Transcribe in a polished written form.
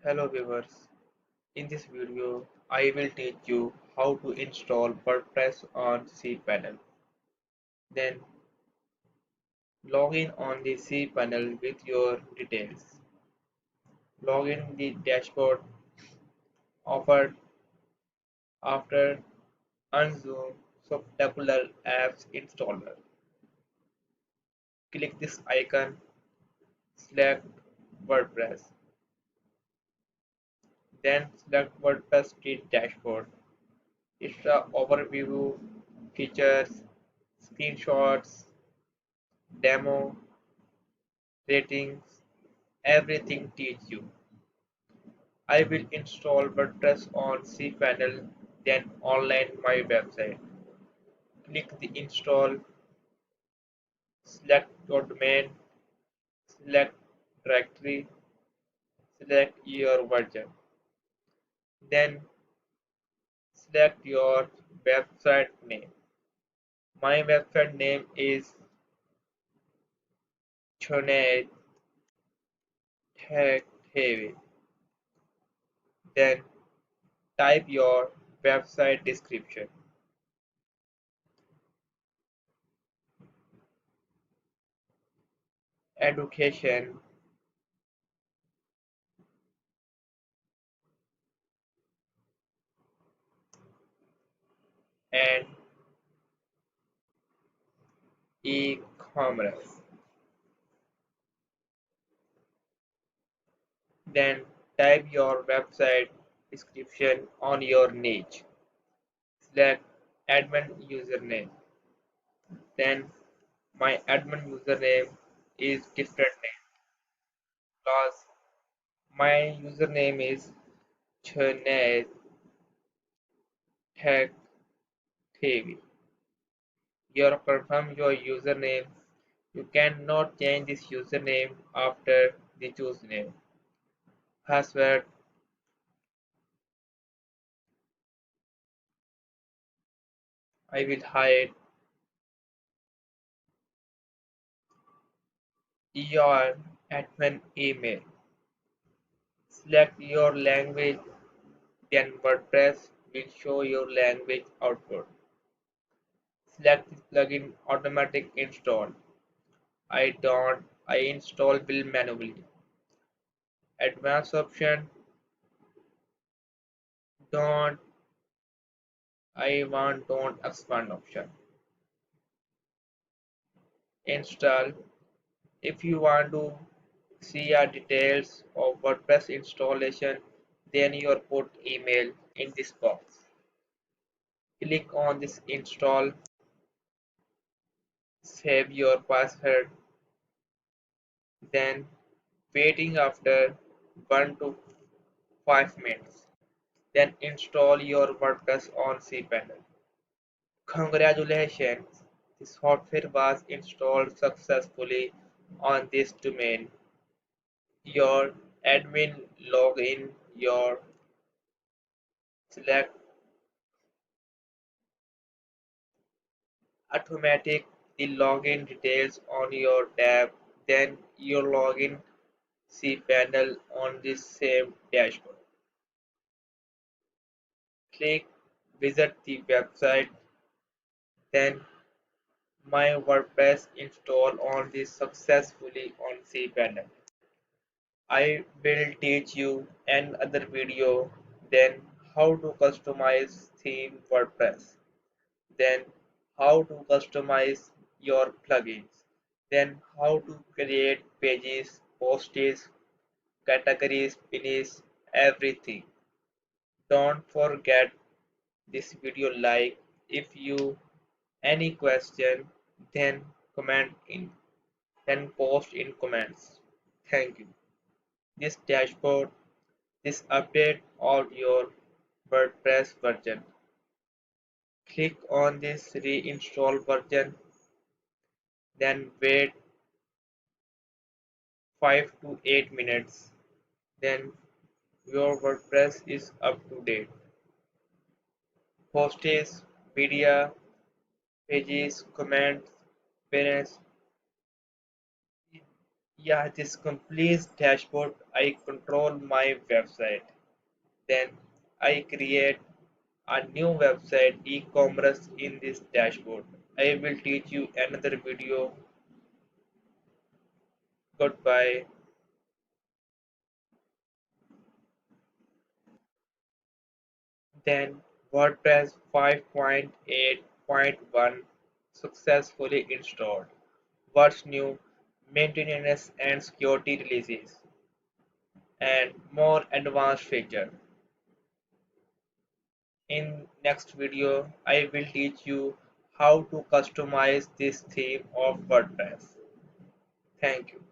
Hello viewers, in this video I will teach you how to install WordPress on cPanel. Then log in on the cPanel with your details. Log in the dashboard offered after unzoom spectacular apps installer. Click this icon, select WordPress. Then select WordPress Kit dashboard. It's the overview, features, screenshots, demo, ratings, everything teach you. I will install WordPress on cPanel, then online my website. Click the install, select your domain, select directory, select your version. Then select your website name. My website name is Choned Tech Heavy. Then type your website description. Education and e-commerce. Then type your website description on your niche. Select admin username. Then my admin username is different name because my username is Chane Tech TV. You confirm your username. You cannot change this username after the choose name. Password. I will hide your admin email. Select your language, then WordPress will show your language output. Select this plugin automatic install. I install will manually. Advanced option don't don't expand option. Install. If you want to see our details of WordPress installation, then you put email in this box. Click on this install, save your password, then waiting after 1 to 5 minutes. Then install your WordPress on cPanel. Congratulations! The software was installed successfully on this domain. Your admin login, your select automatic the login details on your tab, then your login cPanel on this same dashboard. Click visit the website, then my WordPress install on this successfully on cPanel. I will teach you another video then how to customize theme WordPress, then how to customize your plugins, then how to create pages, posts, categories, pins, everything. Don't forget this video like if you any question then comment in then post in comments. Thank you. This dashboard, this update of your WordPress version. Click on this reinstall version, then wait 5 to 8 minutes. Then your WordPress is up to date. Posts, media, pages, comments, parents, Yeah, this complete dashboard. I control my website. Then I create a new website e-commerce in this dashboard. I will teach you another video. Goodbye. Then WordPress 5.8.1 successfully installed. What's new? Maintenance and security releases and more advanced feature. In next video, I will teach you how to customize this theme of WordPress. Thank you.